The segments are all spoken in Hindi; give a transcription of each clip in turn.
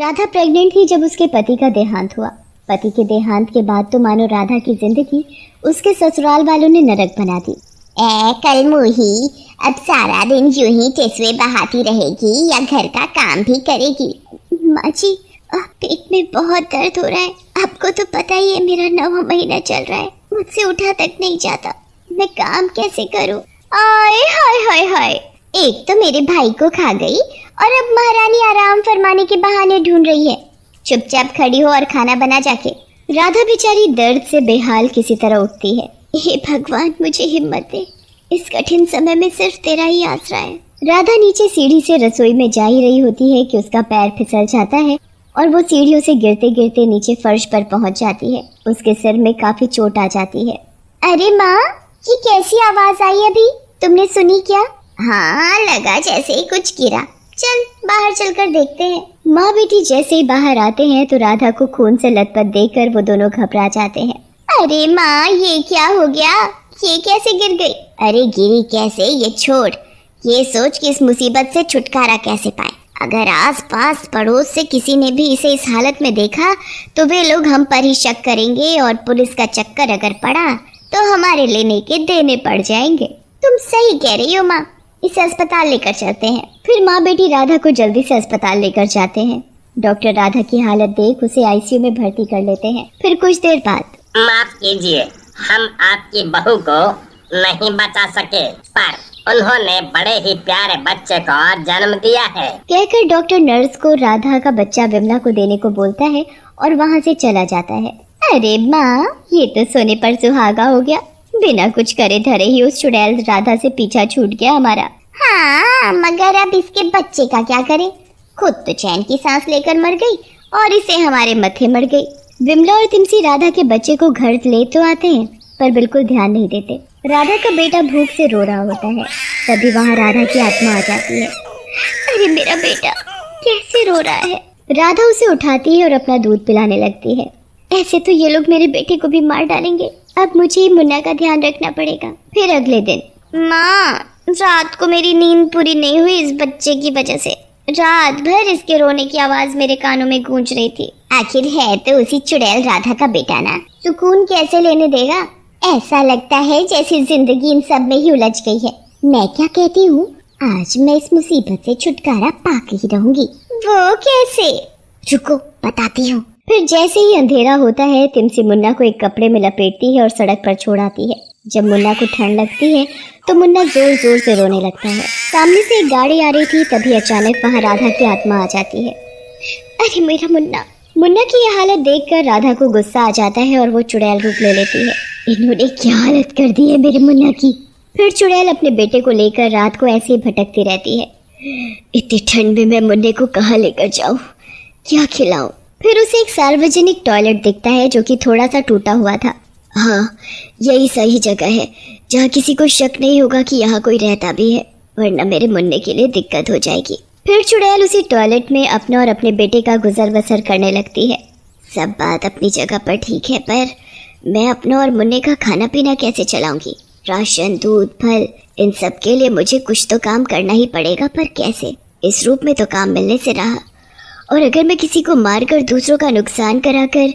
राधा प्रेग्नेंट थी जब उसके पति का देहांत हुआ। पति के देहांत के बाद तो मानो राधा की जिंदगी उसके ससुराल वालों ने नरक बना दी। कल मुही अब सारा दिन यूं ही टेसुए बहाती रहेगी या घर का काम भी करेगी? माँ जी, पेट में बहुत दर्द हो रहा है। आपको तो पता ही है मेरा 9वां महीना चल रहा है, मुझसे उठा तक नहीं जाता। मैं काम कैसे करूं? आए हाय हाय हाय, एक तो मेरे भाई को खा गई और अब महारानी आराम फरमाने के बहाने ढूंढ रही है। चुपचाप खड़ी हो और खाना बना जाके। राधा बेचारी दर्द से बेहाल किसी तरह उठती है। हे भगवान, मुझे हिम्मत दे, इस कठिन समय में सिर्फ तेरा ही आसरा है। राधा नीचे सीढ़ी से रसोई में जा ही रही होती है कि उसका पैर फिसल जाता है और वो सीढ़ियों से गिरते गिरते नीचे फर्श पर पहुंच जाती है। उसके सिर में काफी चोट आ जाती है। अरे माँ, ये कैसी आवाज आई अभी? तुमने सुनी क्या? हाँ, लगा जैसे ही कुछ गिरा। चल बाहर चलकर देखते हैं। माँ बेटी जैसे ही बाहर आते हैं तो राधा को खून से लथपथ देखकर वो दोनों घबरा जाते हैं। अरे माँ, ये क्या हो गया? ये कैसे गिर गई? अरे गिरी कैसे ये छोड़, ये सोच कि इस मुसीबत से छुटकारा कैसे पाए। अगर आस पास पड़ोस से किसी ने भी इसे इस हालत में देखा तो वे लोग हम पर ही शक करेंगे और पुलिस का चक्कर अगर पड़ा तो हमारे लेने के देने पड़ जाएंगे। तुम सही कह रही हो माँ, इसे अस्पताल लेकर चलते हैं। फिर माँ बेटी राधा को जल्दी से अस्पताल लेकर जाते हैं। डॉक्टर राधा की हालत देख उसे आईसीयू में भर्ती कर लेते हैं। फिर कुछ देर बाद, माफ कीजिए, हम आपकी बहू को नहीं बचा सके, पर उन्होंने बड़े ही प्यारे बच्चे को जन्म दिया है, कहकर डॉक्टर नर्स को राधा का बच्चा विमला को देने को बोलता है और वहाँ से चला जाता है। अरे माँ, ये तो सोने पर सुहागा हो गया। बिना कुछ करे धरे ही उस चुड़ैल राधा से पीछा छूट गया हमारा। हाँ, मगर अब इसके बच्चे का क्या करें? खुद तो चैन की सांस लेकर मर गई और इसे हमारे मत्थे मर गई। विमला और तिमसी राधा के बच्चे को घर ले तो आते हैं पर बिल्कुल ध्यान नहीं देते। राधा का बेटा भूख से रो रहा होता है। तभी वहाँ राधा की आत्मा आ जाती है। अरे मेरा बेटा कैसे रो रहा है? राधा उसे उठाती है और अपना दूध पिलाने लगती है। ऐसे तो ये लोग मेरे बेटे को भी मार डालेंगे। अब मुझे मुन्ना का ध्यान रखना पड़ेगा। फिर अगले दिन, माँ, रात को मेरी नींद पूरी नहीं हुई इस बच्चे की वजह से। रात भर इसके रोने की आवाज मेरे कानों में गूंज रही थी। आखिर है तो उसी चुड़ैल राधा का बेटा ना, सुकून कैसे लेने देगा? ऐसा लगता है जैसे जिंदगी इन सब में ही उलझ गई है। मैं क्या कहती हूँ, आज मैं इस मुसीबत से छुटकारा पाकर ही रहूंगी। वो कैसे? रुको, बताती हूँ। फिर जैसे ही अंधेरा होता है तिमसी मुन्ना को एक कपड़े में लपेटती है और सड़क पर छोड़ आती है। जब मुन्ना को ठंड लगती है तो मुन्ना जोर जोर से रोने लगता है। सामने से एक गाड़ी आ रही थी, तभी अचानक वहाँ राधा की आत्मा आ जाती है। अरे मेरा मुन्ना! मुन्ना की यह हालत देखकर राधा को गुस्सा आ जाता है और वो चुड़ैल रूप ले लेती है। इन्होंने क्या हालत कर दी है मेरे मुन्ना की। फिर चुड़ैल अपने बेटे को लेकर रात को ऐसे ही भटकती रहती है। इतनी ठंड में मैं मुन्ने को कहाँ लेकर जाऊँ, क्या खिलाऊं? फिर उसे एक सार्वजनिक टॉयलेट दिखता है जो कि थोड़ा सा टूटा हुआ था। हाँ, यही सही जगह है जहाँ किसी को शक नहीं होगा कि यहाँ कोई रहता भी है, वरना मेरे मुन्ने के लिए दिक्कत हो जाएगी। फिर चुड़ैल उसी टॉयलेट में अपने और अपने बेटे का गुजर बसर करने लगती है। सब बात अपनी जगह पर ठीक है, पर मैं अपने और मुन्ने का खाना पीना कैसे चलाऊंगी? राशन, दूध, फल, इन सब के लिए मुझे कुछ तो काम करना ही पड़ेगा, पर कैसे? इस रूप में तो काम मिलने से रहा, और अगर मैं किसी को मारकर दूसरों का नुकसान कराकर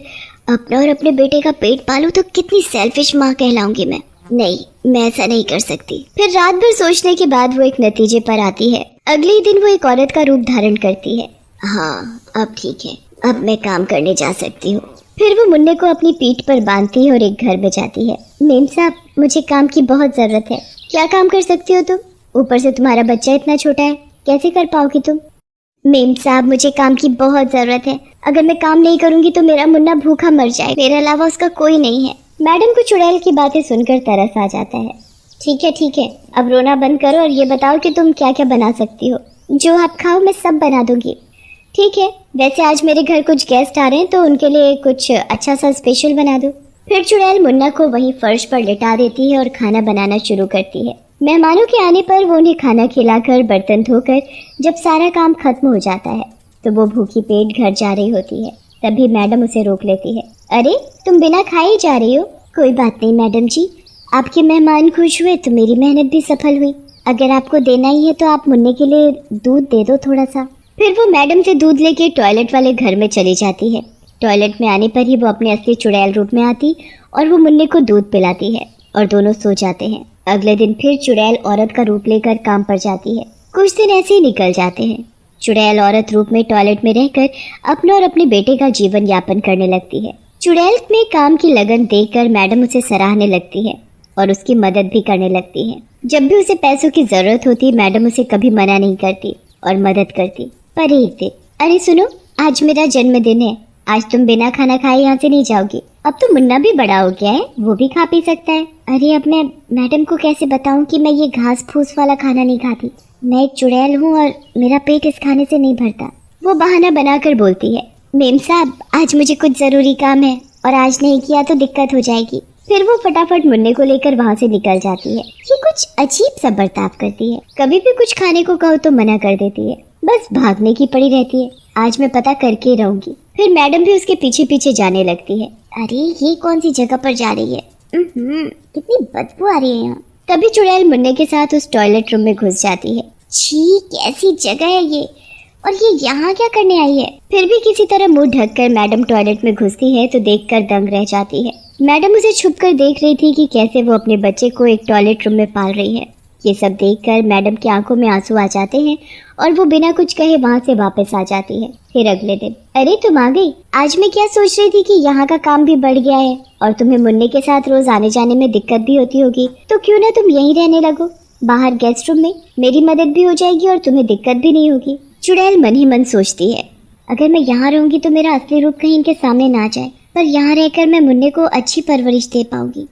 अपना और अपने बेटे का पेट पालूं तो कितनी सेल्फिश माँ कहलाऊंगी मैं। नहीं, मैं ऐसा नहीं कर सकती। फिर रात भर सोचने के बाद वो एक नतीजे पर आती है। अगले दिन वो एक औरत का रूप धारण करती है। हाँ, अब ठीक है, अब मैं काम करने जा सकती हूँ। फिर वो मुन्ने को अपनी पीठ पर बांधती है और एक घर में जाती है। मेम साहब, मुझे काम की बहुत जरूरत है। क्या काम कर सकती हो तुम? ऊपर से तुम्हारा बच्चा इतना छोटा है, कैसे कर पाओगी तुम? मेम साहब, मुझे काम की बहुत जरूरत है। अगर मैं काम नहीं करूंगी तो मेरा मुन्ना भूखा मर जाए, मेरे अलावा उसका कोई नहीं है। मैडम को चुड़ैल की बातें सुनकर तरस आ जाता है। ठीक है, अब रोना बंद करो और ये बताओ कि तुम क्या क्या बना सकती हो। जो आप खाओ मैं सब बना दूंगी। ठीक है, वैसे आज मेरे घर कुछ गेस्ट आ रहे हैं तो उनके लिए कुछ अच्छा सा स्पेशल बना दो। फिर चुड़ैल मुन्ना को वहीं फर्श पर लिटा देती है और खाना बनाना शुरू करती है। मेहमानों के आने पर वो उन्हें खाना खिलाकर बर्तन धोकर जब सारा काम खत्म हो जाता है तो वो भूखी पेट घर जा रही होती है। तभी मैडम उसे रोक लेती है। अरे, तुम बिना खाए ही जा रही हो? कोई बात नहीं मैडम जी, आपके मेहमान खुश हुए तो मेरी मेहनत भी सफल हुई। अगर आपको देना ही है तो आप मुन्ने के लिए दूध दे दो थोड़ा सा। फिर वो मैडम से दूध लेके टॉयलेट वाले घर में चली जाती है। टॉयलेट में आने पर ही वो अपने असली चुड़ैल रूप में आती और वो मुन्ने को दूध पिलाती है और दोनों सो जाते हैं। अगले दिन फिर चुड़ैल औरत का रूप लेकर काम पर जाती है। कुछ दिन ऐसे ही निकल जाते हैं। चुड़ैल औरत रूप में टॉयलेट में रहकर अपना और अपने बेटे का जीवन यापन करने लगती है। चुड़ैल में काम की लगन देखकर मैडम उसे सराहने लगती है और उसकी मदद भी करने लगती है। जब भी उसे पैसों की जरूरत होती मैडम उसे कभी मना नहीं करती और मदद करती। पर एक दिन, अरे सुनो, आज मेरा जन्मदिन है, आज तुम बिना खाना खाए यहाँ से नहीं जाओगी। अब तो मुन्ना भी बड़ा हो गया है, वो भी खा पी सकता है। अरे अब मैं मैडम को कैसे बताऊं कि मैं ये घास फूस वाला खाना नहीं खाती। मैं एक चुड़ैल हूँ और मेरा पेट इस खाने से नहीं भरता। वो बहाना बनाकर बोलती है, मेम साहब आज मुझे कुछ जरूरी काम है और आज नहीं किया तो दिक्कत हो जाएगी। फिर वो फटाफट मुन्ने को लेकर वहाँ से निकल जाती है। ये कुछ अजीब सा बर्ताव करती है, कभी भी कुछ खाने को कहो तो मना कर देती है, बस भागने की पड़ी रहती है। आज मैं पता करके रहूंगी। फिर मैडम भी उसके पीछे पीछे जाने लगती है। अरे ये कौन सी जगह पर जा रही है, कितनी बदबू आ रही है यहाँ। तभी चुड़ैल मुन्ने के साथ उस टॉयलेट रूम में घुस जाती है। छी, कैसी जगह है ये, और ये यहाँ क्या करने आई है। फिर भी किसी तरह मुंह ढककर मैडम टॉयलेट में घुसती है तो देखकर दंग रह जाती है। मैडम उसे छुपकर देख रही थी कि कैसे वो अपने बच्चे को एक टॉयलेट रूम में पाल रही है। ये सब देखकर मैडम की आंखों में आंसू आ जाते हैं और वो बिना कुछ कहे वहाँ से वापस आ जाती है। फिर अगले दिन, अरे तुम आ गई। आज मैं क्या सोच रही थी कि यहाँ का काम भी बढ़ गया है और तुम्हें मुन्ने के साथ रोज आने जाने में दिक्कत भी होती होगी, तो क्यों ना तुम यहीं रहने लगो, बाहर गेस्ट रूम में। मेरी मदद भी हो जाएगी और तुम्हें दिक्कत भी नहीं होगी। चुड़ैल मन ही मन सोचती है, अगर मैं यहाँ रहूंगी तो मेरा असली रूप कहीं इनके सामने ना जाए, पर यहाँ रहकर मैं मुन्ने को अच्छी परवरिश दे पाऊंगी।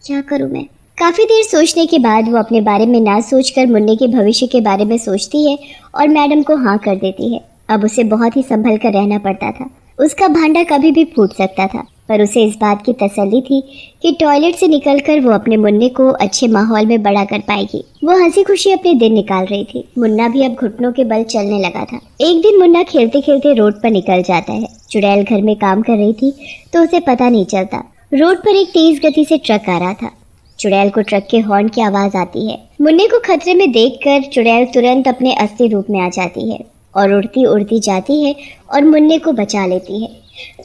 क्या करूँ मैं। काफी देर सोचने के बाद वो अपने बारे में ना सोचकर मुन्ने के भविष्य के बारे में सोचती है और मैडम को हाँ कर देती है। अब उसे बहुत ही संभल कर रहना पड़ता था। उसका भांडा कभी भी फूट सकता था, पर उसे इस बात की तसल्ली थी कि टॉयलेट से निकलकर वो अपने मुन्ने को अच्छे माहौल में बड़ा कर पाएगी। वो हंसी खुशी अपने दिन निकाल रही थी। मुन्ना भी अब घुटनों के बल चलने लगा था। एक दिन मुन्ना खेलते खेलते रोड पर निकल जाता है। चुड़ैल घर में काम कर रही थी तो उसे पता नहीं चलता। रोड पर एक तेज गति से ट्रक आ रहा था। चुड़ैल को ट्रक के हॉर्न की आवाज आती है। मुन्ने को खतरे में देखकर चुड़ैल तुरंत अपने असली रूप में आ जाती है और उड़ती उड़ती जाती है और मुन्ने को बचा लेती है।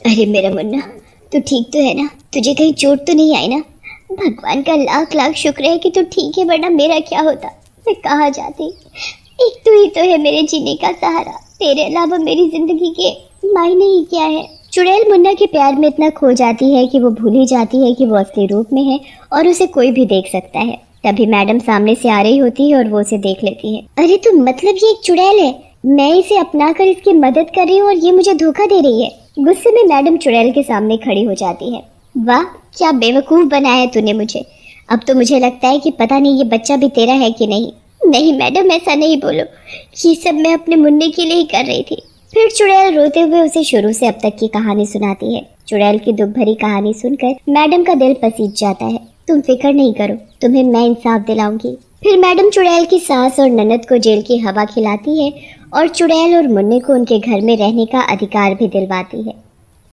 अरे मेरा मुन्ना, तू ठीक तो है ना? तुझे कहीं चोट तो नहीं आई ना? भगवान का लाख लाख शुक्र है कि तू ठीक है, वरना मेरा क्या होता, मैं कहाँ जाती। एक तू ही तो है मेरे जीने का सहारा, तेरे अलावा मेरी जिंदगी के मायने ही क्या है। चुड़ैल मुन्ना के प्यार में इतना खो जाती है कि वो भूल ही जाती है कि वो असली रूप में है और उसे कोई भी देख सकता है। तभी मैडम सामने से आ रही होती है और वो उसे देख लेती है। अरे तो मतलब ये एक चुड़ैल है, मैं इसे अपना कर इसकी मदद कर रही हूँ और ये मुझे धोखा दे रही है। गुस्से में मैडम चुड़ैल के सामने खड़ी हो जाती है। वाह, क्या बेवकूफ बनाया तूने मुझे। अब तो मुझे लगता है कि पता नहीं ये बच्चा भी तेरा है कि नहीं। नहीं मैडम, ऐसा नहीं बोलो, ये सब मैं अपने मुन्ने के लिए ही कर रही थी। फिर चुड़ैल रोते हुए उसे शुरू से अब तक की कहानी सुनाती है। चुड़ैल की दुख भरी कहानी सुनकर मैडम का दिल पसीज जाता है। तुम फिक्र नहीं करो, तुम्हें मैं इंसाफ दिलाऊंगी। फिर मैडम चुड़ैल की सास और ननद को जेल की हवा खिलाती है और चुड़ैल और मुन्ने को उनके घर में रहने का अधिकार भी दिलवाती है।